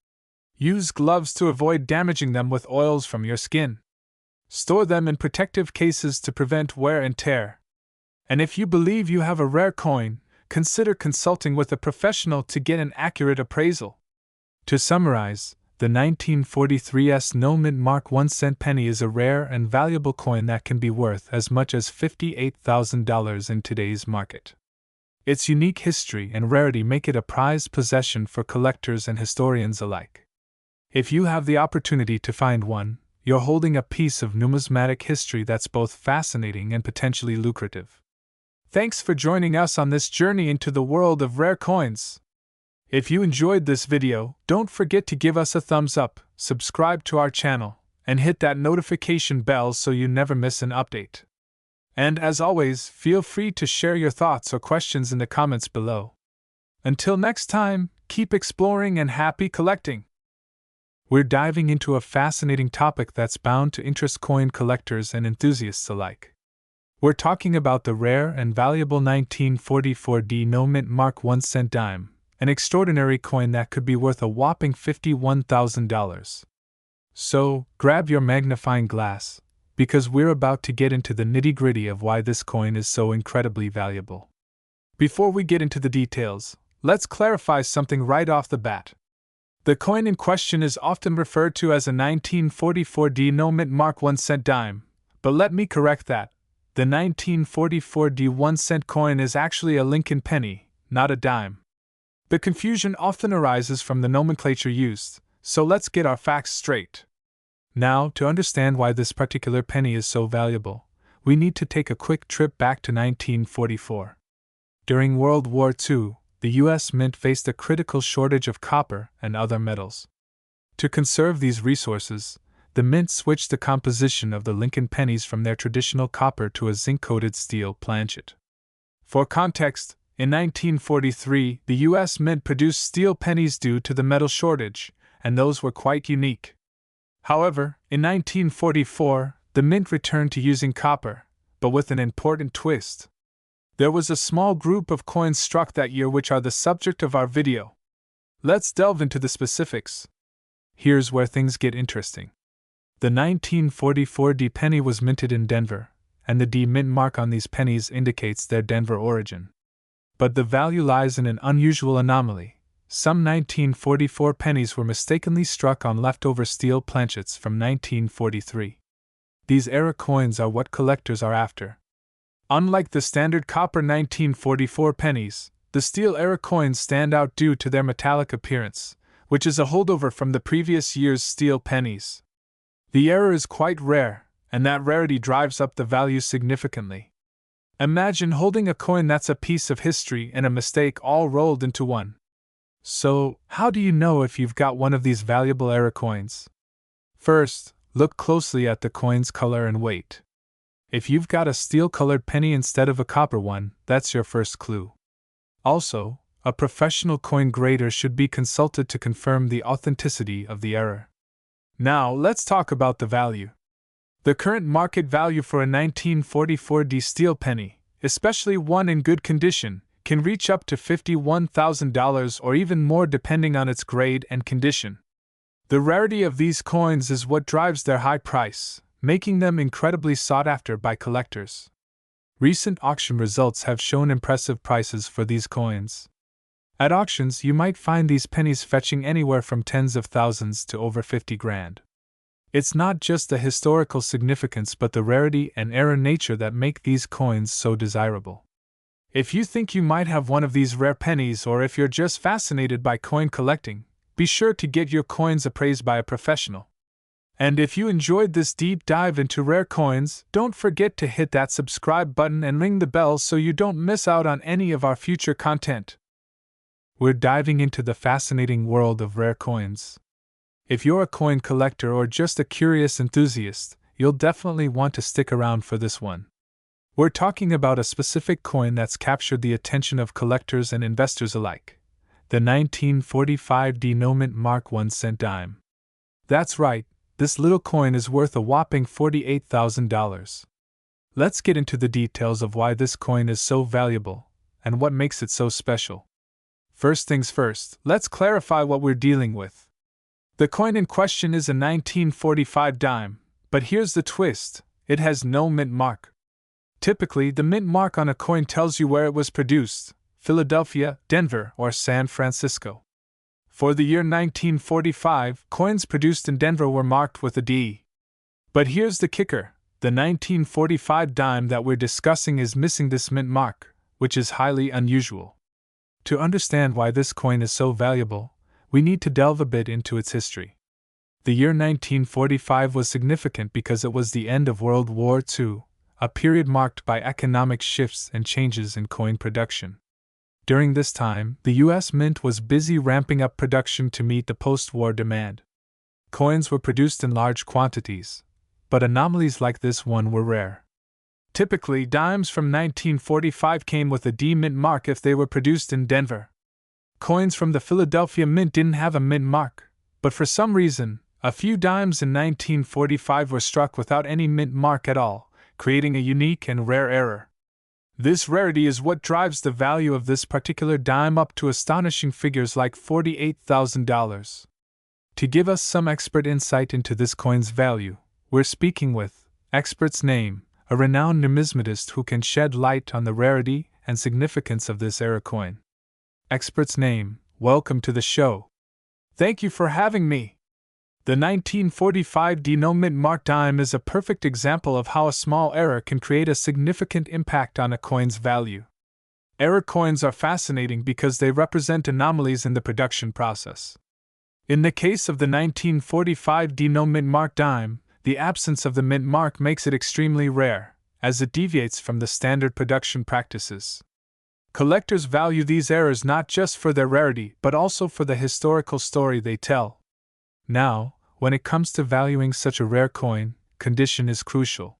Use gloves to avoid damaging them with oils from your skin. Store them in protective cases to prevent wear and tear. And if you believe you have a rare coin, consider consulting with a professional to get an accurate appraisal. To summarize, the 1943's No Mint Mark 1 cent penny is a rare and valuable coin that can be worth as much as $58,000 in today's market. Its unique history and rarity make it a prized possession for collectors and historians alike. If you have the opportunity to find one, you're holding a piece of numismatic history that's both fascinating and potentially lucrative. Thanks for joining us on this journey into the world of rare coins. If you enjoyed this video, don't forget to give us a thumbs up, subscribe to our channel, and hit that notification bell so you never miss an update. And as always, feel free to share your thoughts or questions in the comments below. Until next time, keep exploring and happy collecting! We're diving into a fascinating topic that's bound to interest coin collectors and enthusiasts alike. We're talking about the rare and valuable 1944 No Mint Mark 1 cent dime, an extraordinary coin that could be worth a whopping $51,000. So, grab your magnifying glass, because we're about to get into the nitty-gritty of why this coin is so incredibly valuable. Before we get into the details, let's clarify something right off the bat. The coin in question is often referred to as a 1944 No Mint Mark 1 cent dime, but let me correct that. The 1944 1 cent coin is actually a Lincoln penny, not a dime. The confusion often arises from the nomenclature used, so let's get our facts straight. Now, to understand why this particular penny is so valuable, we need to take a quick trip back to 1944. During World War II, the U.S. Mint faced a critical shortage of copper and other metals. To conserve these resources, the Mint switched the composition of the Lincoln pennies from their traditional copper to a zinc-coated steel planchet. For context, in 1943, the U.S. Mint produced steel pennies due to the metal shortage, and those were quite unique. However, in 1944, the mint returned to using copper, but with an important twist. There was a small group of coins struck that year which are the subject of our video. Let's delve into the specifics. Here's where things get interesting. The 1944 D penny was minted in Denver, and the D mint mark on these pennies indicates their Denver origin. But the value lies in an unusual anomaly. Some 1944 pennies were mistakenly struck on leftover steel planchets from 1943. These era coins are what collectors are after. Unlike the standard copper 1944 pennies, the steel era coins stand out due to their metallic appearance, which is a holdover from the previous year's steel pennies. The era is quite rare, and that rarity drives up the value significantly. Imagine holding a coin that's a piece of history and a mistake all rolled into one. So, how do you know if you've got one of these valuable era coins? First, look closely at the coin's color and weight. If you've got a steel-colored penny instead of a copper one, that's your first clue. Also, a professional coin grader should be consulted to confirm the authenticity of the era. Now, let's talk about the value. The current market value for a 1944 D steel penny, especially one in good condition, can reach up to $51,000 or even more depending on its grade and condition. The rarity of these coins is what drives their high price, making them incredibly sought after by collectors. Recent auction results have shown impressive prices for these coins. At auctions, you might find these pennies fetching anywhere from tens of thousands to over 50 grand. It's not just the historical significance but the rarity and era nature that make these coins so desirable. If you think you might have one of these rare pennies, or if you're just fascinated by coin collecting, be sure to get your coins appraised by a professional. And if you enjoyed this deep dive into rare coins, don't forget to hit that subscribe button and ring the bell so you don't miss out on any of our future content. We're diving into the fascinating world of rare coins. If you're a coin collector or just a curious enthusiast, you'll definitely want to stick around for this one. We're talking about a specific coin that's captured the attention of collectors and investors alike: the 1945 Denom Mark 1 cent dime. That's right, this little coin is worth a whopping $48,000. Let's get into the details of why this coin is so valuable and what makes it so special. First things first, let's clarify what we're dealing with. The coin in question is a 1945 dime, but here's the twist: it has no mint mark. Typically, the mint mark on a coin tells you where it was produced: Philadelphia, Denver, or San Francisco. For the year 1945, coins produced in Denver were marked with a D. But here's the kicker: the 1945 dime that we're discussing is missing this mint mark, which is highly unusual. To understand why this coin is so valuable, we need to delve a bit into its history. The year 1945 was significant because it was the end of World War II, a period marked by economic shifts and changes in coin production. During this time, the U.S. Mint was busy ramping up production to meet the post-war demand. Coins were produced in large quantities, but anomalies like this one were rare. Typically, dimes from 1945 came with a D mint mark if they were produced in Denver. Coins from the Philadelphia Mint didn't have a mint mark, but for some reason, a few dimes in 1945 were struck without any mint mark at all, creating a unique and rare error. This rarity is what drives the value of this particular dime up to astonishing figures like $48,000. To give us some expert insight into this coin's value, we're speaking with Expert's Name, a renowned numismatist who can shed light on the rarity and significance of this era coin. Expert's Name, welcome to the show. Thank you for having me. The 1945 Denom Mark dime is a perfect example of how a small error can create a significant impact on a coin's value. Error coins are fascinating because they represent anomalies in the production process. In the case of the 1945 Denom Mark dime, the absence of the mint mark makes it extremely rare, as it deviates from the standard production practices. Collectors value these errors not just for their rarity but also for the historical story they tell. Now, when it comes to valuing such a rare coin, condition is crucial.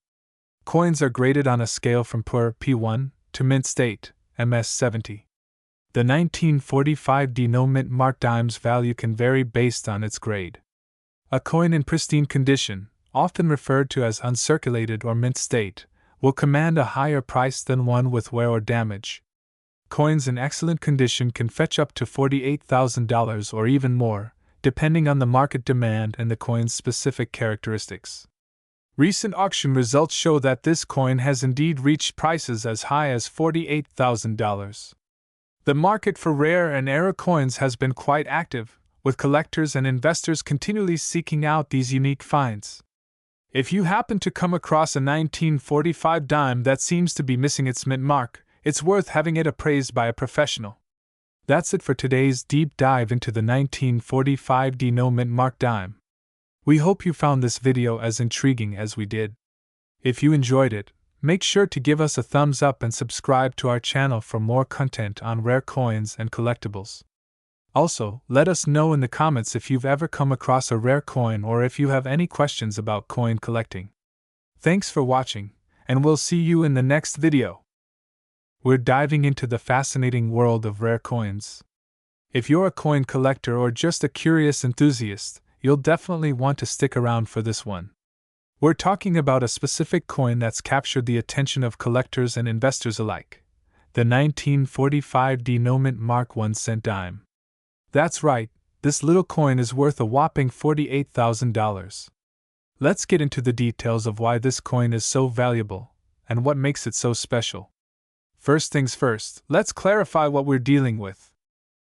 Coins are graded on a scale from poor P1 to mint state, MS70. The 1945 Denom Mark dime's value can vary based on its grade. A coin in pristine condition, often referred to as uncirculated or mint state, will command a higher price than one with wear or damage. Coins in excellent condition can fetch up to $48,000 or even more, depending on the market demand and the coin's specific characteristics. Recent auction results show that this coin has indeed reached prices as high as $48,000. The market for rare and era coins has been quite active, with collectors and investors continually seeking out these unique finds. If you happen to come across a 1945 dime that seems to be missing its mint mark, it's worth having it appraised by a professional. That's it for today's deep dive into the 1945 Denom mint mark dime. We hope you found this video as intriguing as we did. If you enjoyed it, make sure to give us a thumbs up and subscribe to our channel for more content on rare coins and collectibles. Also, let us know in the comments if you've ever come across a rare coin or if you have any questions about coin collecting. Thanks for watching, and we'll see you in the next video. We're diving into the fascinating world of rare coins. If you're a coin collector or just a curious enthusiast, you'll definitely want to stick around for this one. We're talking about a specific coin that's captured the attention of collectors and investors alike: the 1945 Denom mint mark 1-cent dime. That's right, this little coin is worth a whopping $48,000. Let's get into the details of why this coin is so valuable, and what makes it so special. First things first, let's clarify what we're dealing with.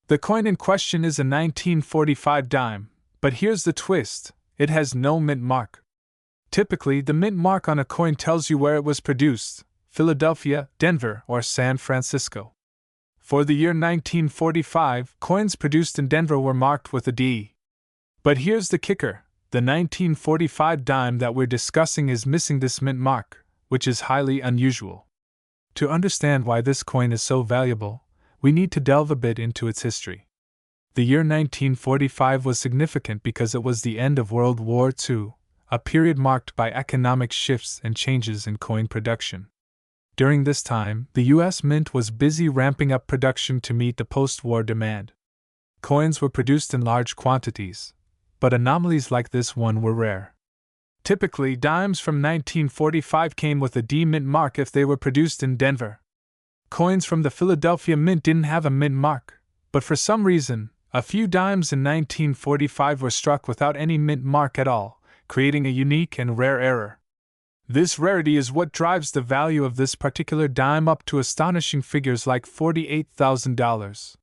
The coin in question is a 1945 dime, but here's the twist: it has no mint mark. Typically, the mint mark on a coin tells you where it was produced: Philadelphia, Denver, or San Francisco. For the year 1945, coins produced in Denver were marked with a D. But here's the kicker: the 1945 dime that we're discussing is missing this mint mark, which is highly unusual. To understand why this coin is so valuable, we need to delve a bit into its history. The year 1945 was significant because it was the end of World War II, a period marked by economic shifts and changes in coin production. During this time, the U.S. Mint was busy ramping up production to meet the post-war demand. Coins were produced in large quantities, but anomalies like this one were rare. Typically, dimes from 1945 came with a D mint mark if they were produced in Denver. Coins from the Philadelphia Mint didn't have a mint mark, but for some reason, a few dimes in 1945 were struck without any mint mark at all, creating a unique and rare error. This rarity is what drives the value of this particular dime up to astonishing figures like $48,000.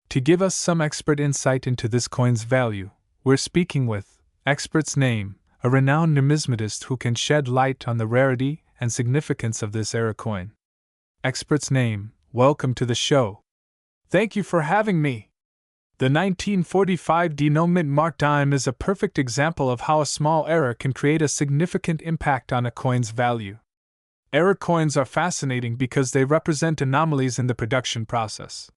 To give us some expert insight into this coin's value, we're speaking with Expert's Name, a renowned numismatist who can shed light on the rarity and significance of this era coin. Expert's Name, welcome to the show. Thank you for having me. The 1945 Denom mint mark dime is a perfect example of how a small error can create a significant impact on a coin's value. Error coins are fascinating because they represent anomalies in the production process.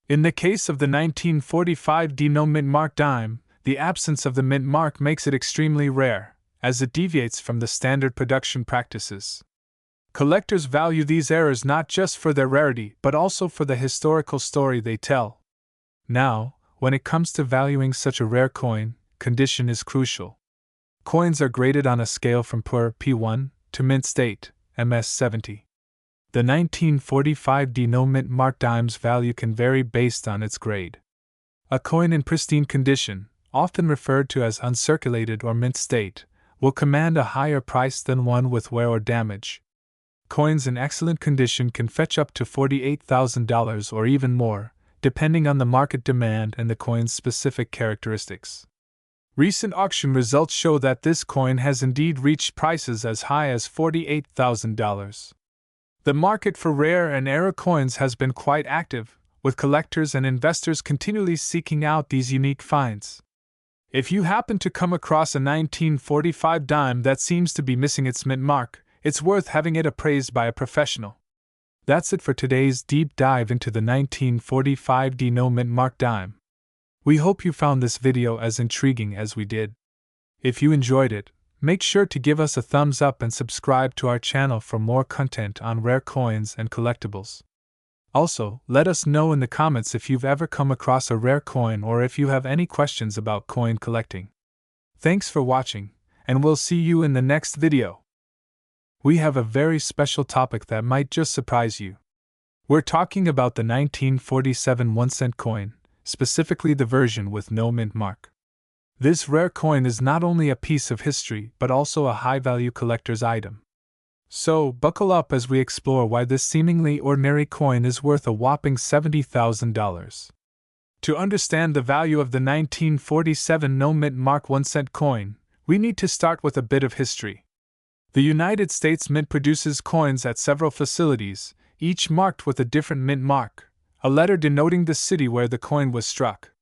In the case of the 1945 Denom mint mark dime, the absence of the mint mark makes it extremely rare, as it deviates from the standard production practices. Collectors value these errors not just for their rarity but also for the historical story they tell. Now, when it comes to valuing such a rare coin, condition is crucial. Coins are graded on a scale from poor P1 to mint state, MS70. The 1945 Denom mint mark dime's value can vary based on its grade. A coin in pristine condition, often referred to as uncirculated or mint state, will command a higher price than one with wear or damage. Coins in excellent condition can fetch up to $48,000 or even more, depending on the market demand and the coin's specific characteristics. Recent auction results show that this coin has indeed reached prices as high as $48,000. The market for rare and era coins has been quite active, with collectors and investors continually seeking out these unique finds. If you happen to come across a 1945 dime that seems to be missing its mint mark, it's worth having it appraised by a professional. That's it for today's deep dive into the 1945 Denom mint mark dime. We hope you found this video as intriguing as we did. If you enjoyed it, make sure to give us a thumbs up and subscribe to our channel for more content on rare coins and collectibles. Also, let us know in the comments if you've ever come across a rare coin or if you have any questions about coin collecting. Thanks for watching, and we'll see you in the next video. We have a very special topic that might just surprise you. We're talking about the 1947 1-cent coin, specifically the version with no mint mark. This rare coin is not only a piece of history but also a high-value collector's item. So, buckle up as we explore why this seemingly ordinary coin is worth a whopping $70,000. To understand the value of the 1947 no-mint mark 1-cent coin, we need to start with a bit of history. The United States Mint produces coins at several facilities, each marked with a different mint mark, a letter denoting the city where the coin was struck.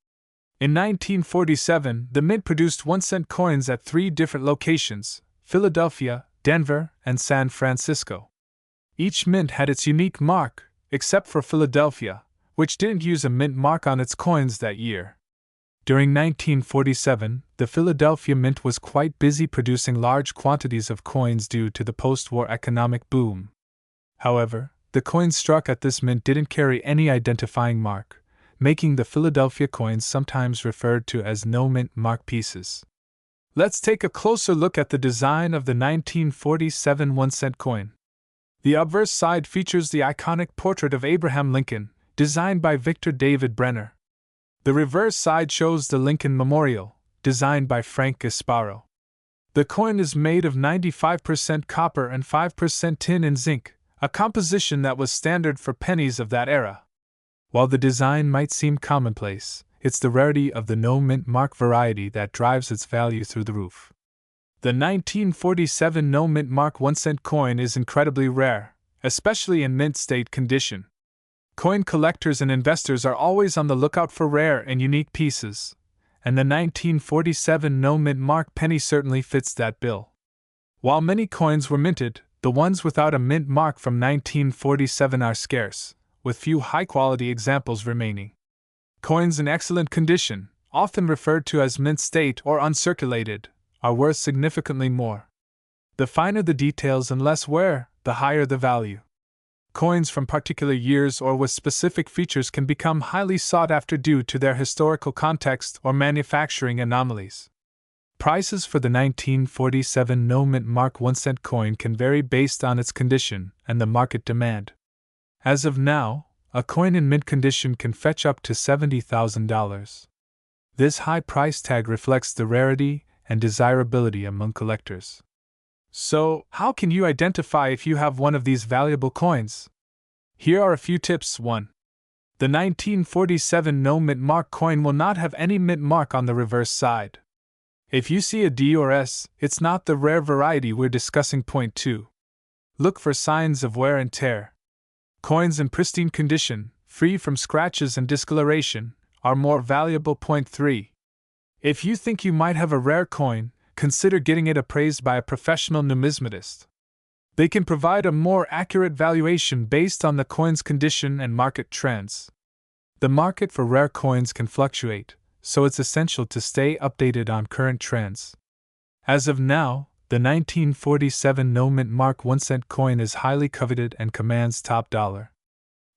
In 1947, the Mint produced 1-cent coins at 3 different locations: Philadelphia, Denver, and San Francisco. Each mint had its unique mark, except for Philadelphia, which didn't use a mint mark on its coins that year. During 1947, the Philadelphia Mint was quite busy producing large quantities of coins due to the post-war economic boom. However, the coins struck at this mint didn't carry any identifying mark, making the Philadelphia coins sometimes referred to as no mint mark pieces. Let's take a closer look at the design of the 1947 1-cent coin. The obverse side features the iconic portrait of Abraham Lincoln, designed by Victor David Brenner. The reverse side shows the Lincoln Memorial, designed by Frank Gasparo. The coin is made of 95% copper and 5% tin and zinc, a composition that was standard for pennies of that era. While the design might seem commonplace, it's the rarity of the no mint mark variety that drives its value through the roof. The 1947 no mint mark 1-cent coin is incredibly rare, especially in mint state condition. Coin collectors and investors are always on the lookout for rare and unique pieces, and the 1947 no mint mark penny certainly fits that bill. While many coins were minted, the ones without a mint mark from 1947 are scarce, with few high-quality examples remaining. Coins in excellent condition, often referred to as mint state or uncirculated, are worth significantly more. The finer the details and less wear, the higher the value. Coins from particular years or with specific features can become highly sought after due to their historical context or manufacturing anomalies. Prices for the 1947 no mint mark 1-cent coin can vary based on its condition and the market demand. As of now, a coin in mint condition can fetch up to $70,000. This high price tag reflects the rarity and desirability among collectors. So, how can you identify if you have one of these valuable coins? Here are a few tips. 1. The 1947 no mint mark coin will not have any mint mark on the reverse side. If you see a D or S, it's not the rare variety we're discussing. 2. Look for signs of wear and tear. Coins in pristine condition, free from scratches and discoloration, are more valuable. 3. If you think you might have a rare coin, consider getting it appraised by a professional numismatist. They can provide a more accurate valuation based on the coin's condition and market trends. The market for rare coins can fluctuate, so it's essential to stay updated on current trends. As of now, the 1947 no mint mark 1-cent coin is highly coveted and commands top dollar.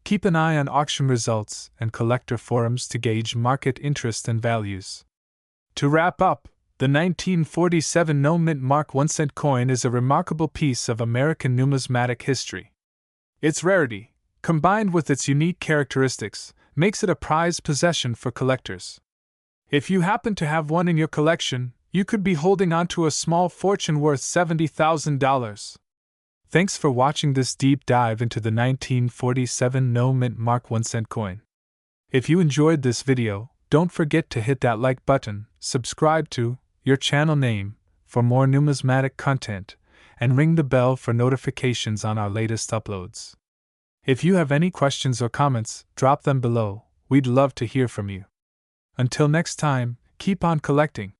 Keep an eye on auction results and collector forums to gauge market interest and values. To wrap up, the 1947 no mint mark 1-cent coin is a remarkable piece of American numismatic history. Its rarity, combined with its unique characteristics, makes it a prized possession for collectors. If you happen to have one in your collection, you could be holding on to a small fortune worth $70,000. Thanks for watching this deep dive into the 1947 no mint mark 1-cent coin. If you enjoyed this video, don't forget to hit that like button, subscribe to your channel name for more numismatic content, and ring the bell for notifications on our latest uploads. If you have any questions or comments, drop them below. We'd love to hear from you. Until next time, keep on collecting.